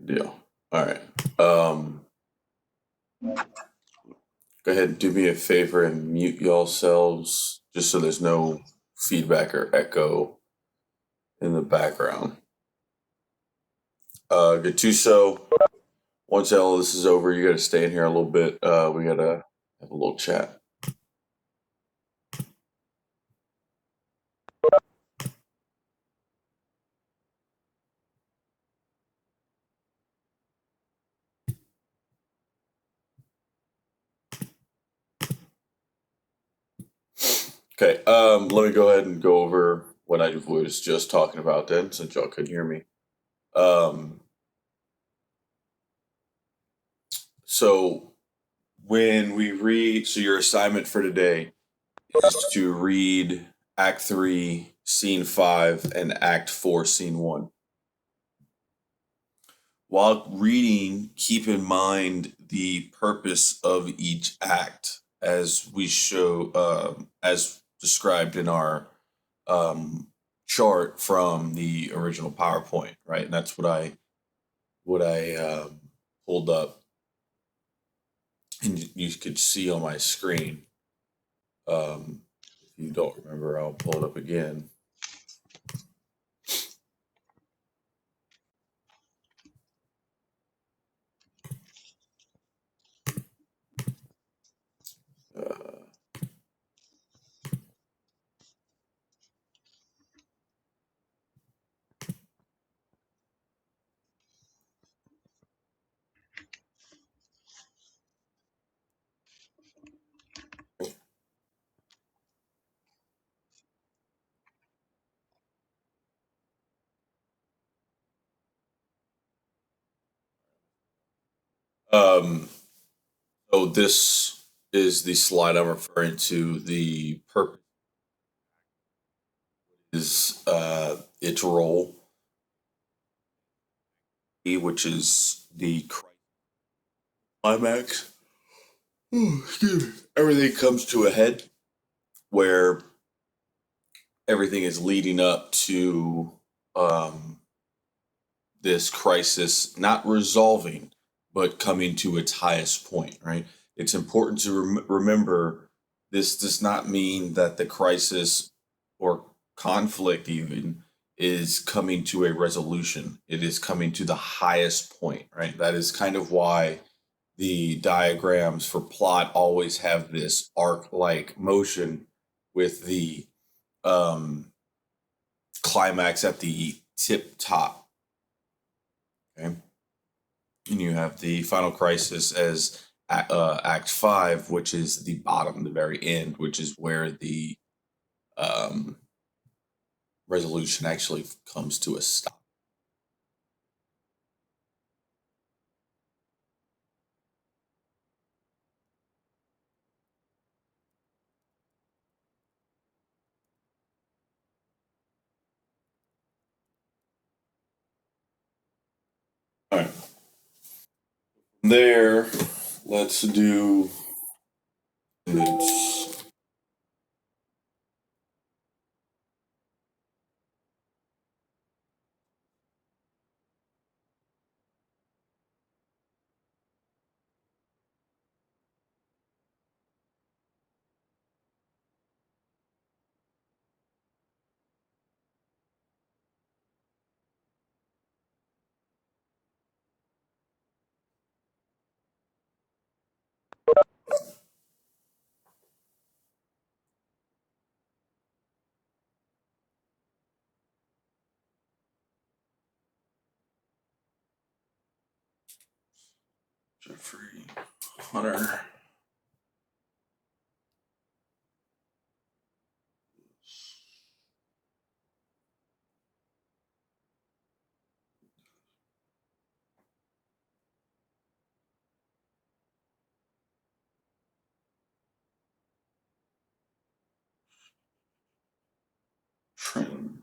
Deal. All right. Go ahead and do me a favor and mute yourselves just so there's no feedback or echo in the background. Gattuso, once all this is over, you got to stay in here a little bit. We got to have a little chat. Okay. Let me go ahead and go over what I was just talking about then, since y'all couldn't hear me. So when we read, so your assignment for today is to read Act 3, Scene 5, and Act 4, Scene 1. While reading, keep in mind the purpose of each act as we show, as described in our chart from the original PowerPoint, right? And that's what I pulled up, and you could see on my screen. If you don't remember, I'll pull it up again. Um, so this is the slide I'm referring to. The purpose is its role, which is the climax. Ooh, excuse me. Everything comes to a head where everything is leading up to um, this crisis not resolving, but coming to its highest point, right? It's important to remember this does not mean that the crisis or conflict even is coming to a resolution. It is coming to the highest point, right? That is kind of why the diagrams for plot always have this arc like motion with the um, climax at the tip top. Okay. And you have the final crisis as Act 5, which is the bottom, the very end, which is where the um, resolution actually comes to a stop. All right. From there, let's do it's Jeffrey Hunter. Train.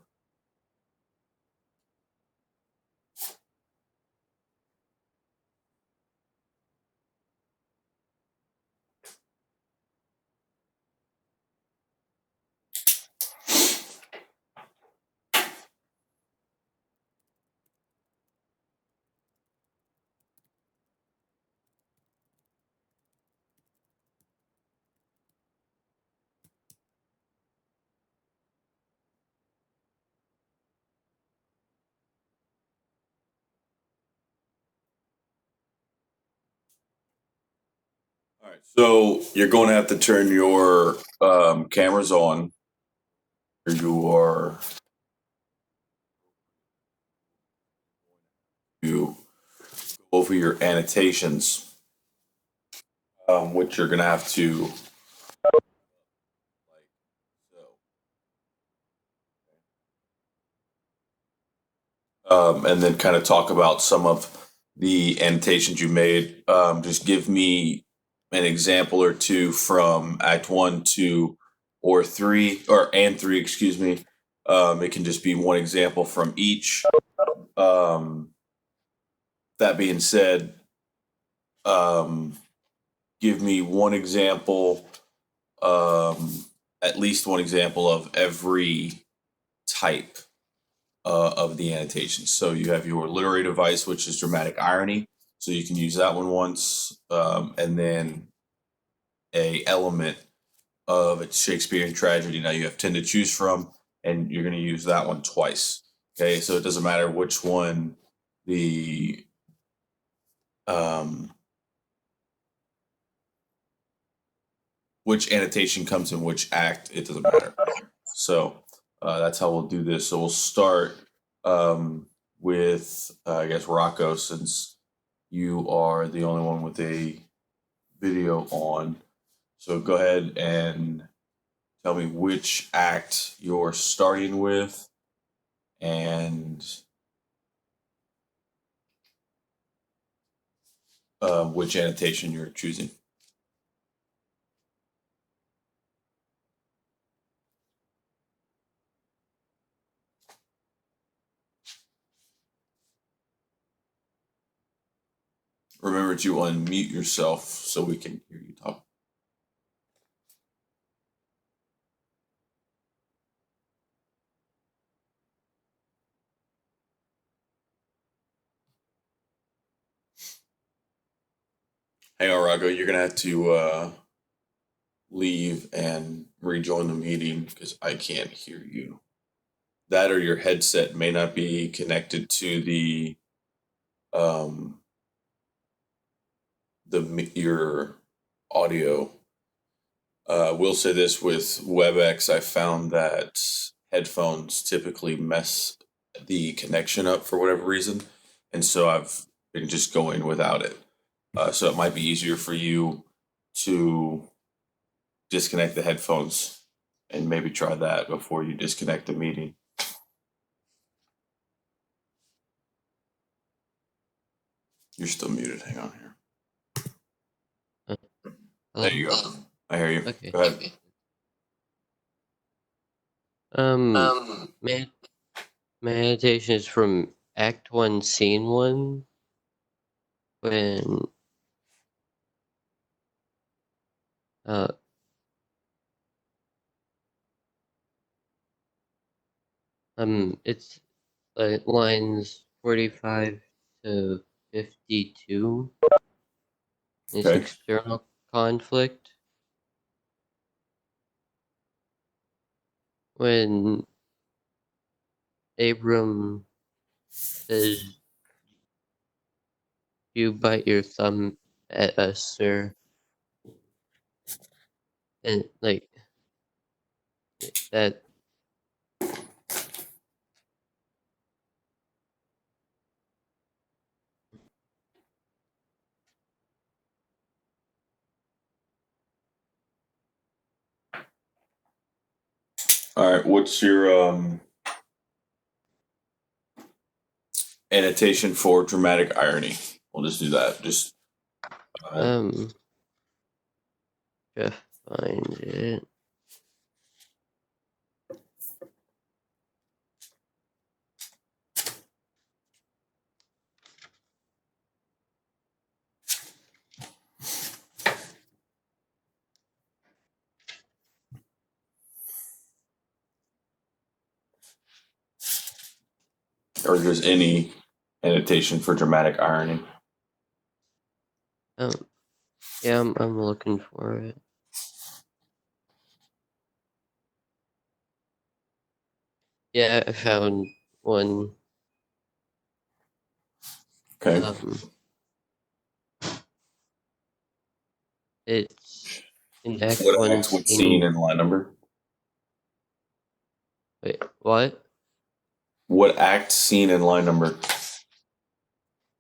All right. So you're going to have to turn your cameras on. You are to go over your annotations, which you're going to have to like so, and then kind of talk about some of the annotations you made. Just give me an example or two from Act One, Two, or Three, or and Three. Excuse me. It can just be one example from each. Um, that being said, um, give me one example, at least one example of every type of the annotations. So you have your literary device, which is dramatic irony. So you can use that one once, and then a element of a Shakespearean tragedy. Now you have 10 to choose from, and you're going to use that one twice. Okay, so it doesn't matter which one the um, which annotation comes in which act. It doesn't matter. So that's how we'll do this. So we'll start with I guess Rocco, since you are the only one with a video on. So go ahead and tell me which act you're starting with and which annotation you're choosing. Remember to unmute yourself so we can hear you talk. Hey, Arago, you're gonna have to leave and rejoin the meeting because I can't hear you. That or your headset may not be connected to um, your audio. We'll say this with WebEx. I found that headphones typically mess the connection up for whatever reason, and so I've been just going without it. So it might be easier for you to disconnect the headphones and maybe try that before you disconnect the meeting. You're still muted. Hang on here. Hello? There you go. I hear you. Okay. Go ahead. My meditation is from Act 1, Scene 1, when uh it's lines 45 to 52. It's Okay. external conflict. When Abram says, "You bite your thumb at us, sir," and like that. All right. What's your annotation for dramatic irony? We'll just do that. Just Just find it. or just any annotation for dramatic irony. Yeah, I'm looking for it. Yeah, I found one. Okay. It's in Act What 1 act, what scene, scene. and line number? Wait, what? What act, scene, and line number?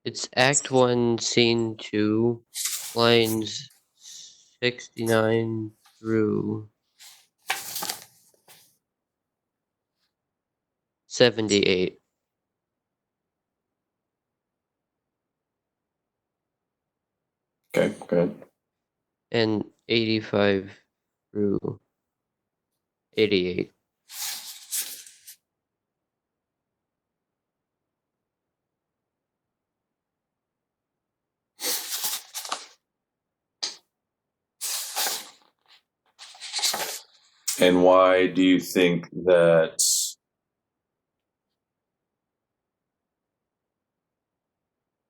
It's Act 1 Scene 2, lines 69 through 78. Okay, good. And 85 through 88. And why do you think that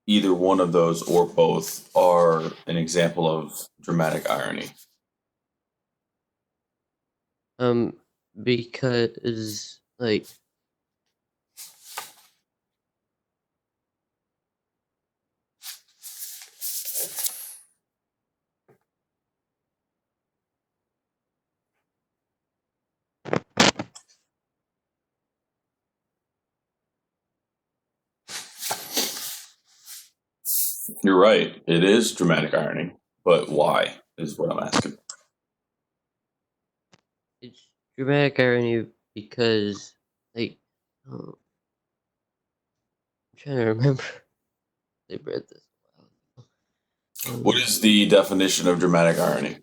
either one of those or both are an example of dramatic irony? Because, like, You're right. It is dramatic irony, but why is what I'm asking. it's dramatic irony because, like, I'm trying to remember. I read this a while ago. What is the definition of dramatic irony?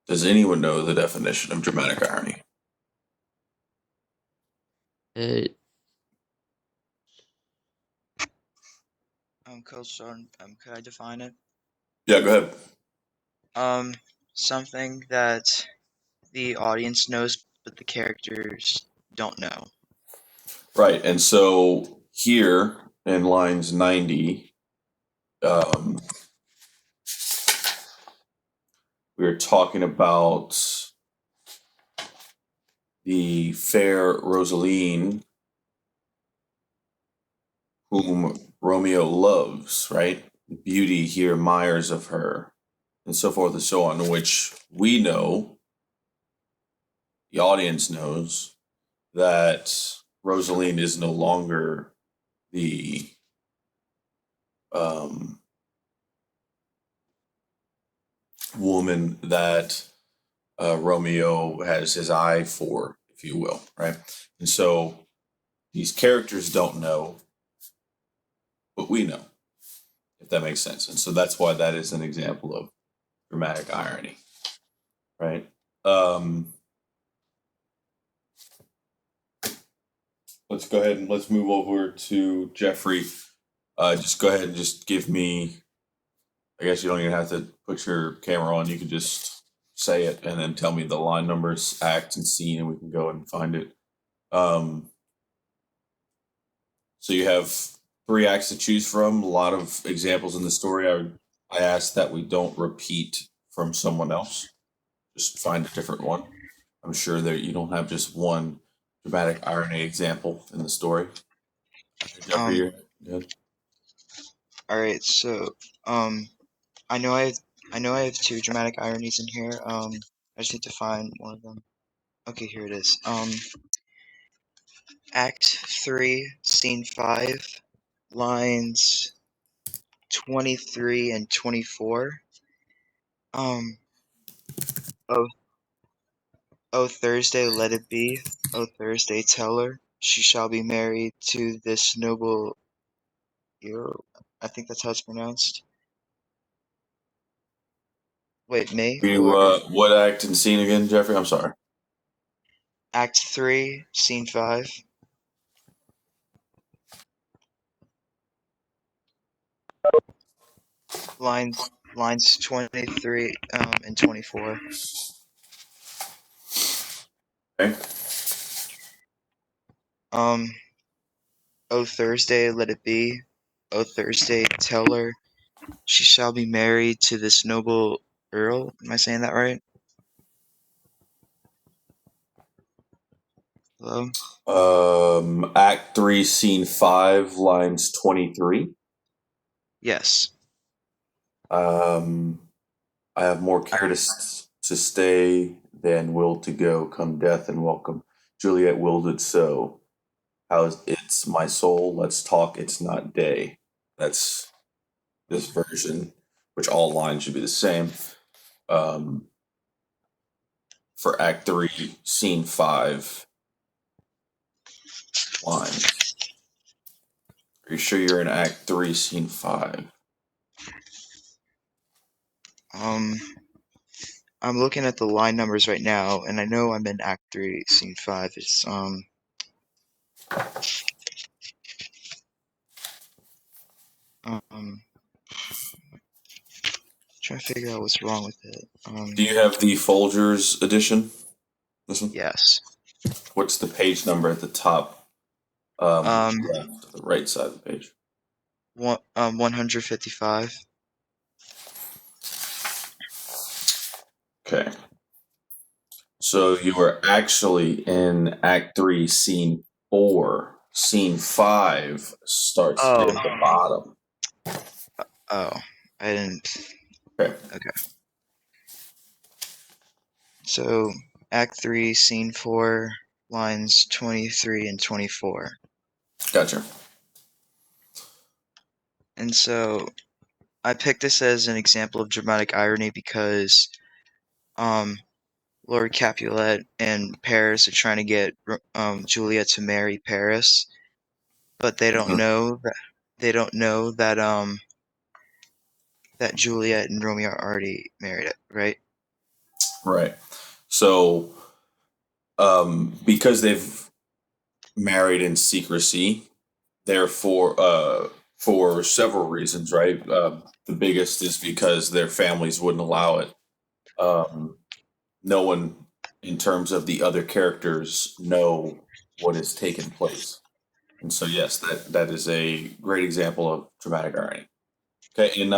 Does anyone know the definition of dramatic irony? It, Coach Jordan, could I define it? Yeah, go ahead. Something that the audience knows, but the characters don't know. Right. And so here in lines 90, we are talking about the fair Rosaline, whom Romeo loves, right? The beauty he admires of her, and so forth and so on, which we know, the audience knows, that Rosaline is no longer the woman that Romeo has his eye for, if you will, right? And so these characters don't know, but we know, if that makes sense. And so that's why that is an example of dramatic irony, right? Let's go ahead and let's move over to Jeffrey. Just go ahead and just give me. I guess you don't even have to put your camera on. You can just say it and then tell me the line numbers, act, and scene, and we can go and find it. So you have 3 acts to choose from. A lot of examples in the story. I ask that we don't repeat from someone else. Just find a different one. I'm sure that you don't have just one dramatic irony example in the story. Jeffrey, you're good. All right, so I know I have 2 dramatic ironies in here. I just need to find one of them. Okay, here it is. Act 3, Scene 5, lines 23 and 24. Um, oh, oh Thursday, let it be. Oh Thursday, tell her she shall be married to this noble Earl. I think that's how it's pronounced. Wait, me You, or what act and scene again, Jeffrey? I'm sorry. Act 3, Scene 5. Lines 23 and 24. Okay. Oh Thursday, let it be. Oh Thursday, tell her she shall be married to this noble Earl. Am I saying that right? Hello? Act 3, Scene 5, lines 23. Yes. I have more care to stay than will to go. Come death and welcome. Juliet willed it so. How's it's my soul? Let's talk. It's not day. That's this version, which all lines should be the same. Um, for Act 3, Scene 5 lines. Are you sure you're in Act 3, Scene 5? I'm looking at the line numbers right now, and I know I'm in Act 3, Scene 5. It's, trying to figure out what's wrong with it. Do you have the Folgers edition? This one? Yes. What's the page number at the top? Left, the right side of the page. 155. Okay. So you were actually in Act 3, Scene 4. Scene 5 starts Oh. at the bottom. Oh, I didn't. Okay. So, Act 3, Scene 4, lines 23 and 24. Gotcha. And so, I picked this as an example of dramatic irony because, Lord Capulet and Paris are trying to get Juliet to marry Paris, but they don't know that that Juliet and Romeo are already married, right? Right. So, because they've married in secrecy, therefore, for several reasons, right? The biggest is because their families wouldn't allow it. No one, in terms of the other characters, know what has taken place. And so, yes, that is a great example of dramatic irony. Okay, and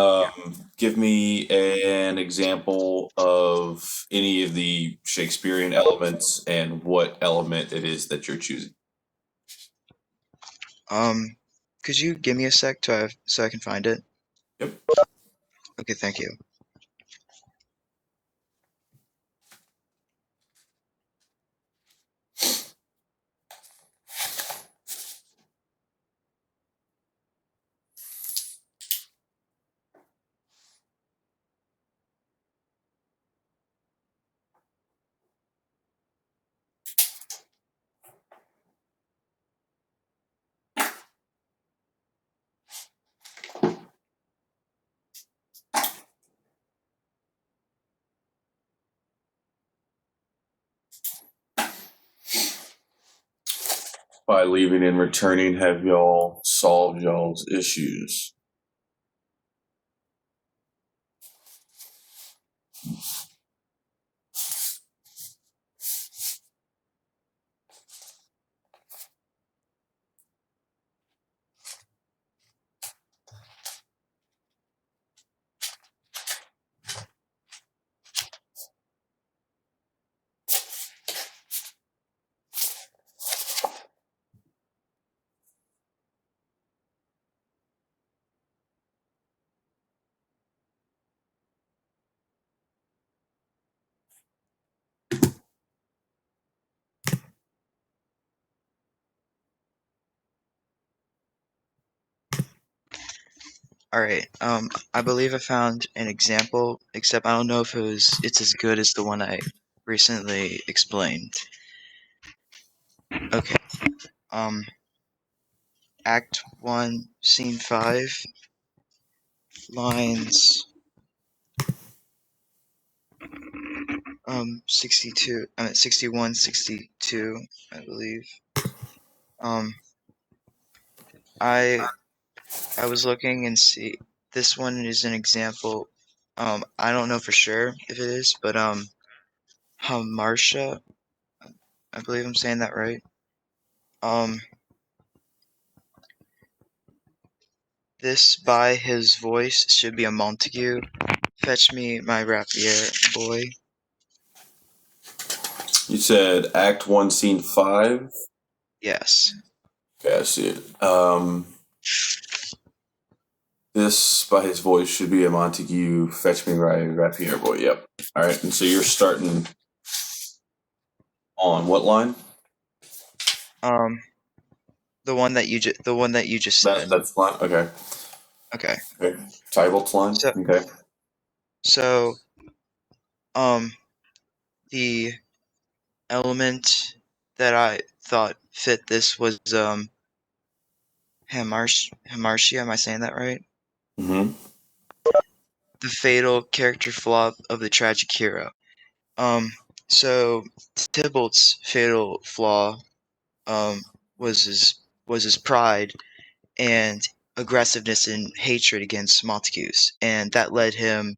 give me an example of any of the Shakespearean elements and what element it is that you're choosing. Could you give me a sec so I can find it? Yep. Okay, thank you. By leaving and returning, have y'all solved y'all's issues? All right. I believe I found an example, except I don't know if it's as good as the one I recently explained. Okay. Act 1, Scene 5, lines 62, 61, 62, I believe. I was looking and see this one is an example. I don't know for sure if it is, but Hamartia, I believe I'm saying that right. This by his voice should be a Montague. Fetch me my rapier, boy. You said Act 1, Scene 5? Yes. Okay, I see it. This, by his voice, should be a Montague, Fetch Me Rapier boy. Yep. All right, and so you're starting on what line? Um, the one that you just said. That's line. Okay. Okay. Okay. Tybalt's line. So Okay. so um the element that I thought fit this was Hamartia. Am I saying that right? Mm-hmm. The fatal character flaw of the tragic hero. Um, so Tybalt's fatal flaw um was his pride and aggressiveness and hatred against Montagues, and that led him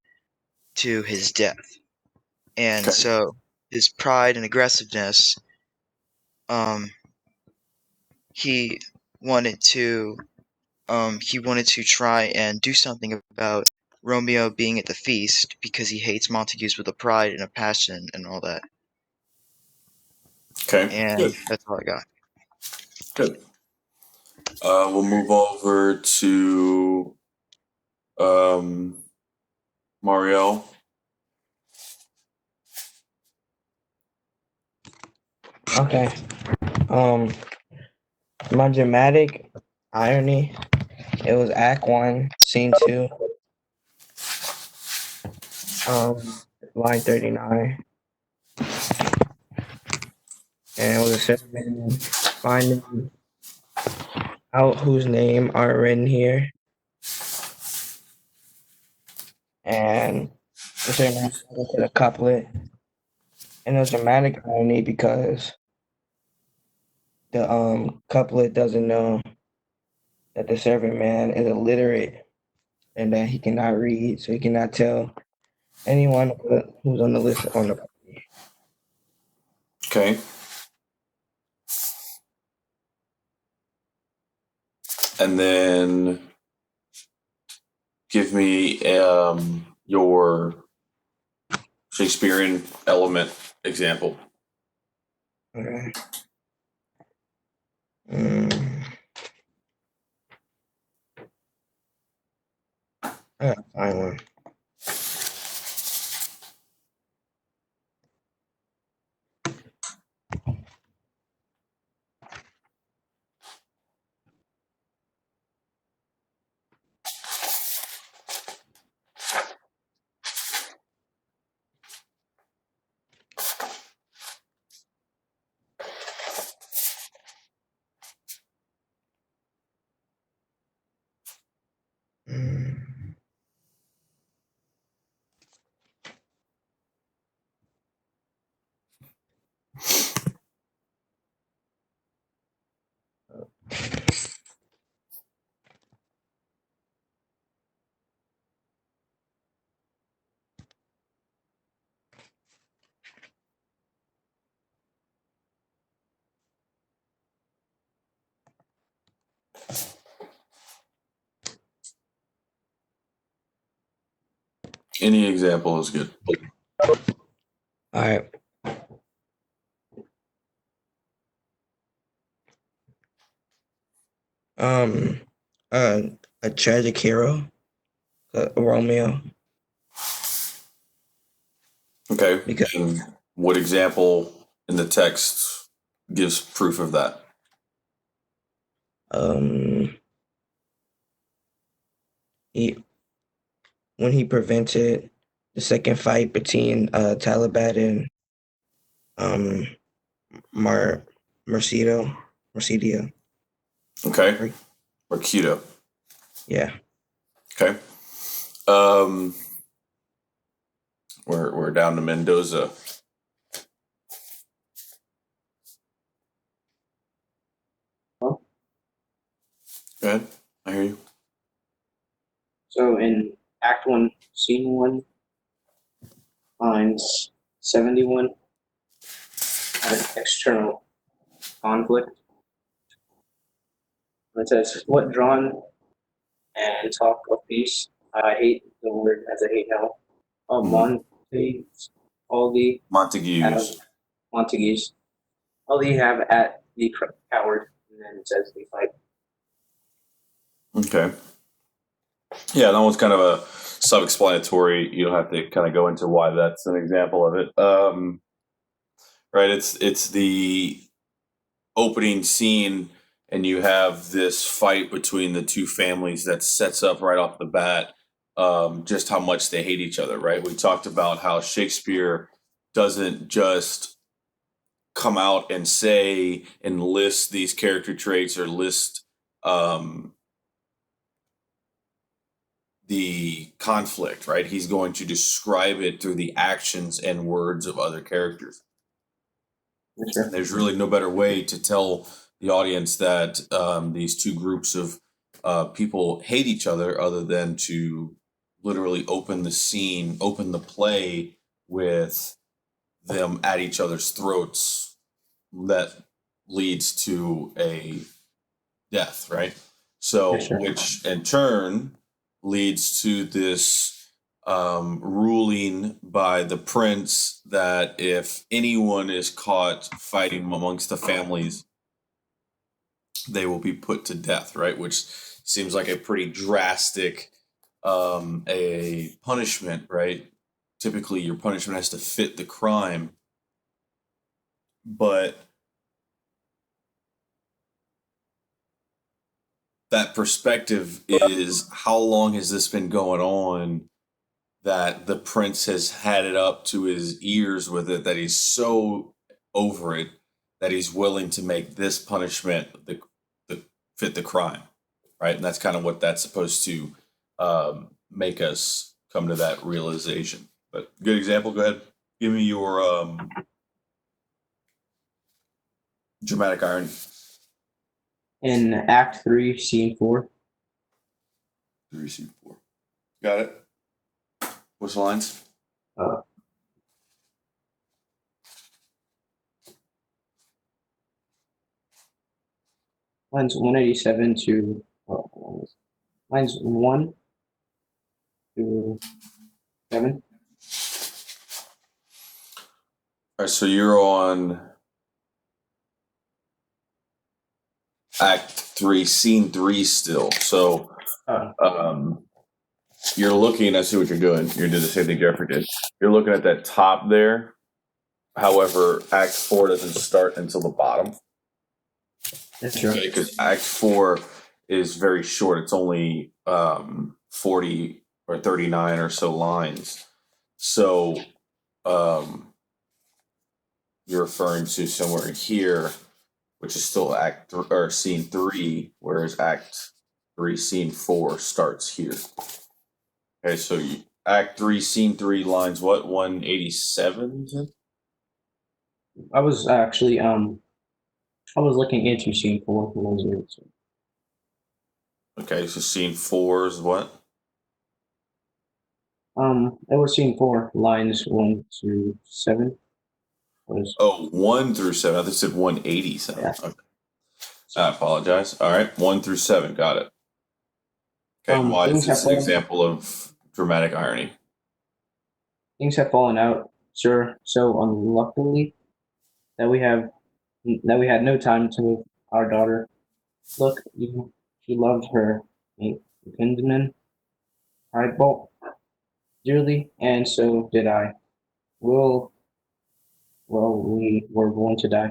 to his death. And Okay. so his pride and aggressiveness, um, he wanted to he wanted to try and do something about Romeo being at the feast because he hates Montagues with a pride and a passion and all that. Okay. And Good. that's all I got. Good. We'll move over to Marielle. Okay. Um, my dramatic irony. It was Act 1, Scene 2. Line 39, and it was a certain man finding out whose name are written here, and the certain man started to the couplet, and it was dramatic irony because the couplet doesn't know that the servant man is illiterate and that he cannot read, so he cannot tell anyone who's on the list on the. Okay. And then give me your Shakespearean element example. Okay. Mm, I gotta find one. Mm. Any example is good. All right. Um, uh, a tragic hero, Romeo, Okay. because And what example in the text gives proof of that? um, he when he prevented the second fight between Taliban and um Mar Mercedio. Okay. Mercutio. Yeah. Okay. Um, we're down to Mendoza. Well, Go ahead. I hear you. so in Act 1, Scene 1, lines 71, an external conflict. It says, "What drawn and talk of peace? I hate the word as I hate hell. Mhm. Montes, all the have Montagues. Montagues. All you have at the coward, and then it says they fight. Okay. Yeah, that one's kind of a self-explanatory. You don't have to kind of go into why that's an example of it. Right. It's the opening scene, and you have this fight between the two families that sets up right off the bat just how much they hate each other. Right. We talked about how Shakespeare doesn't just come out and say and list these character traits or list um, the conflict, right? He's going to describe it through the actions and words of other characters. Sure. There's really no better way to tell the audience that these two groups of people hate each other than to literally open the scene, open the play with them at each other's throats. That leads to a death, right? So, Yes, sir. which in turn leads to this ruling by the prince that if anyone is caught fighting amongst the families, they will be put to death, right? Which seems like a pretty drastic a punishment, right? Typically, your punishment has to fit the crime, but that perspective is how long has this been going on that the prince has had it up to his ears with it, that he's so over it that he's willing to make this punishment the fit the crime, right? And that's kind of what that's supposed to make us come to that realization. But good example. Go ahead, give me your dramatic irony. In Act 3, Scene 4, 3C4. Got it. What's the lines? uh, lines 187 to lines 1 to 7. All right, so you're on Act 3, Scene 3 still. So you're looking, I see what you're doing. You're doing the same thing Jeffrey did. You're looking at that top there. However, Act 4 doesn't start until the bottom. That's right. Okay, because Act 4 is very short. It's only 40 or 39 or so lines. So you're referring to somewhere here, which is still or Scene 3, whereas Act 3, Scene 4 starts here. Okay, so Act 3, Scene 3, lines what? 187? I was actually I was looking into Scene 4 when I was reading it. Okay, so Scene 4 is what? It was Scene 4, lines 1 to 7. Was Oh, 1 through 7. I thought it said 187. Yeah. Okay. I apologize. All right, 1 through 7. Got it. Okay, why is things this have an fallen, example of dramatic irony? things have fallen out, sir, so unluckily that we had no time to move our daughter. Look, she loved her kinsman, Bolt, dearly, and so did I. Well, we were going to die.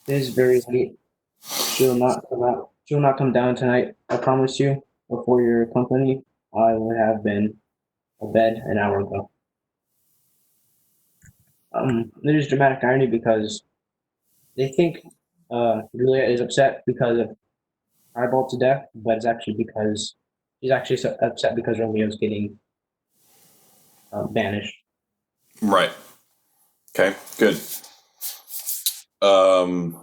It is very late. She'll not come out. She'll not come down tonight. I promise you. Before your company, I would have been abed an hour ago. There's dramatic irony because they think Juliet is upset because of Archibald to death, but it's actually because she's actually upset because Romeo's getting banished. Right. Okay, good. Let's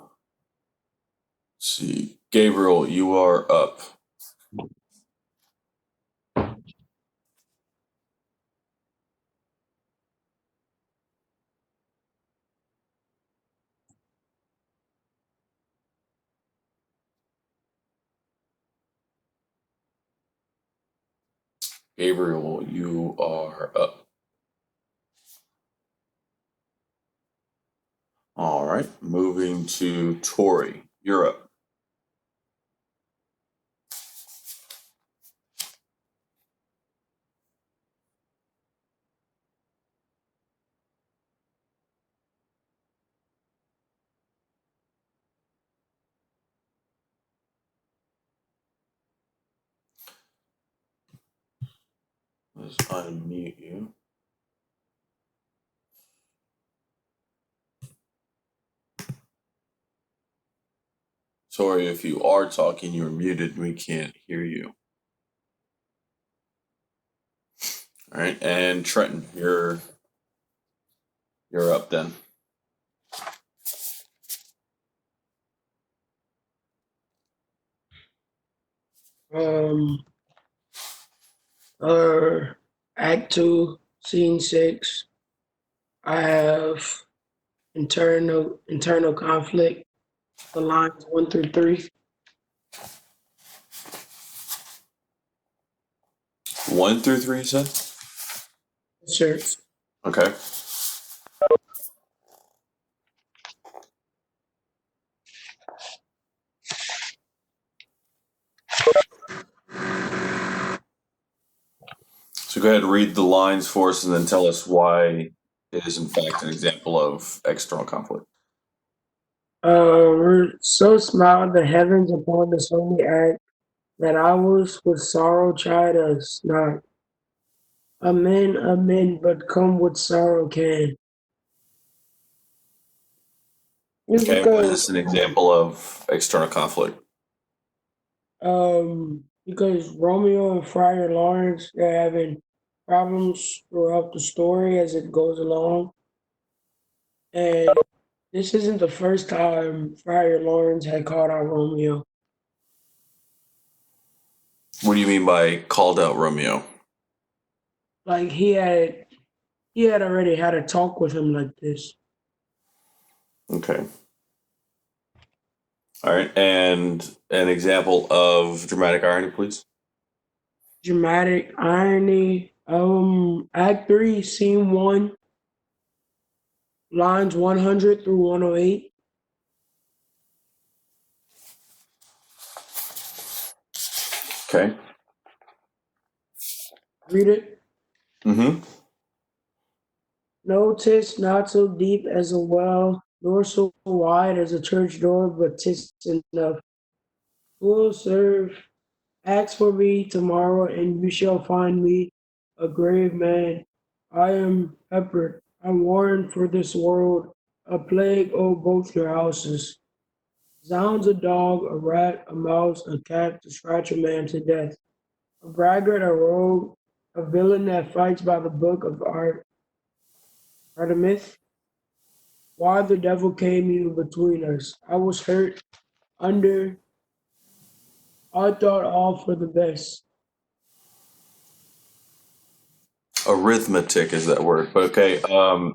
see. Gabriel, you are up. Gabriel, you are up. right, moving to Tori. You're up. Let's unmute you. Tori, if you are talking, you're muted. We can't hear you. All right, and Trenton, you're up then. Um, Act 2, Scene 6. I have internal conflict. The lines 1 through 3. 1 through 3, you said? Sure. Okay. So go ahead and read the lines for us and then tell us why it is in fact an example of external conflict. So smiled the heavens upon this holy act that hours with sorrow chide us not. Amen, but come with sorrow can. It's Okay, why is because this an example of external conflict? because Romeo and Friar Lawrence, they're having problems throughout the story as it goes along. And this isn't the first time Friar Lawrence had called out Romeo. What do you mean by called out Romeo? Like he had already had a talk with him like this. Okay. All right, and an example of dramatic irony, please. Dramatic irony. Act 3, Scene 1, lines 100 through 108. Okay. Read it. Mm-hmm. Notice not so deep as a well, nor so wide as a church door, but 'tis enough. Will serve. Ask for me tomorrow, and you shall find me a grave man. I am peppered. I'm warned for this world. A plague, oh, both your houses. Zounds a dog, a rat, a mouse, a cat to scratch a man to death. A braggart, a rogue, a villain that fights by the book of Artemis. Why the devil came you between us? I was hurt under. I thought all for the best. Arithmetic is that word, but okay.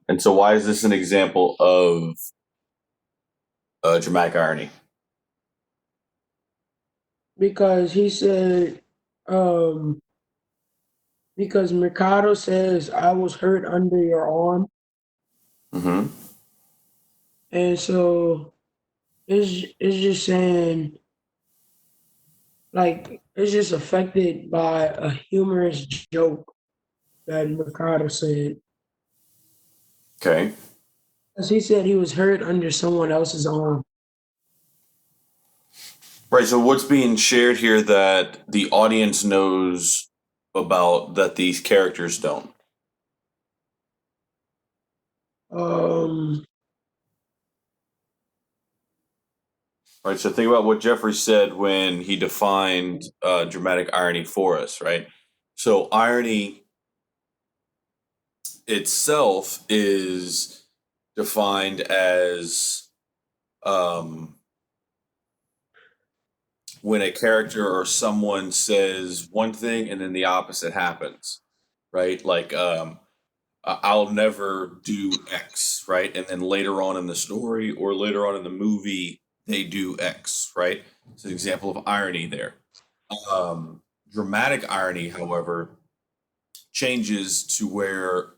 And so why is this an example of dramatic irony? Because he said, um, because Mercado says, I was hurt under your arm. Mm-hmm. And so it's just saying, like, it's just affected by a humorous joke that Mercado said. Okay. Because he said he was hurt under someone else's arm. Right. So what's being shared here that the audience knows about that these characters don't? Um, Right. So think about what Jeffrey said when he defined dramatic irony for us. Right. So irony itself is defined as when a character or someone says one thing and then the opposite happens, right? Like I'll never do X, right? And then later on in the story or later on in the movie, they do X, right? It's an example of irony there. Dramatic irony, however, changes to where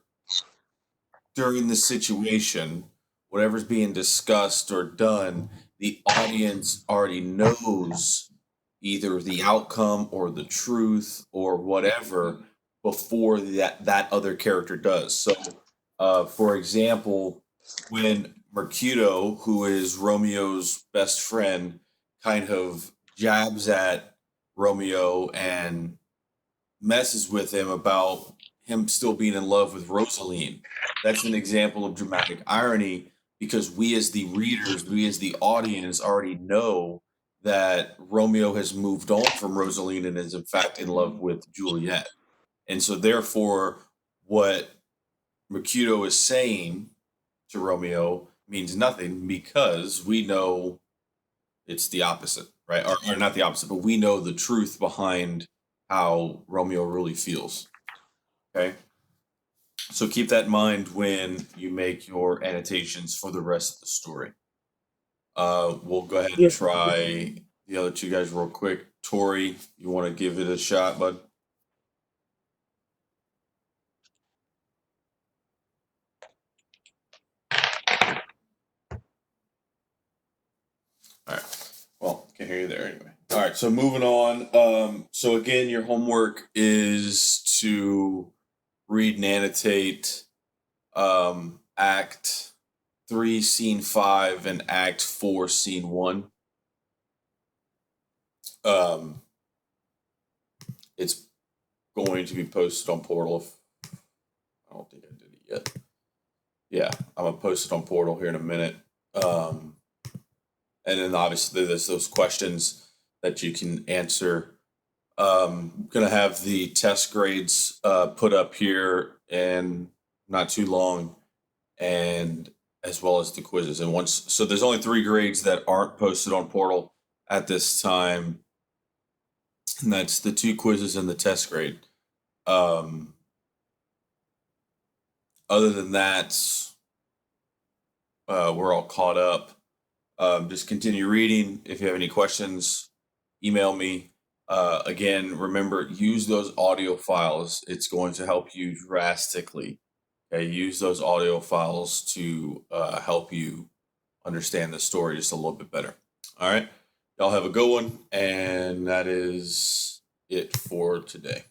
during the situation, whatever's being discussed or done, the audience already knows either the outcome or the truth or whatever before that other character does. So, for example, when Mercutio, who is Romeo's best friend, kind of jabs at Romeo and messes with him about him still being in love with Rosaline. That's an example of dramatic irony because we as the readers, we as the audience already know that Romeo has moved on from Rosaline and is in fact in love with Juliet. And so therefore what Mercutio is saying to Romeo means nothing because we know it's the opposite, right? Or not the opposite, but we know the truth behind how Romeo really feels. Okay. So keep that in mind when you make your annotations for the rest of the story. We'll go ahead and Yeah. try the other two guys real quick. Tori, you want to give it a shot, bud? All right. Well, can't hear you there anyway. All right. So moving on. So again, your homework is to read and annotate Act 3, Scene 5, and Act 4, Scene 1. It's going to be posted on Portal. I don't think I did it yet. Yeah, I'm gonna post it on Portal here in a minute. And then obviously there's those questions that you can answer. Gonna have the test grades put up here in not too long, and as well as the quizzes. And so there's only 3 grades that aren't posted on Portal at this time, and that's the 2 quizzes and the test grade. Other than that, we're all caught up. Just continue reading. If you have any questions, email me. Again, remember, use those audio files. It's going to help you drastically. Okay, use those audio files to help you understand the story just a little bit better. All right, y'all have a good one, and that is it for today.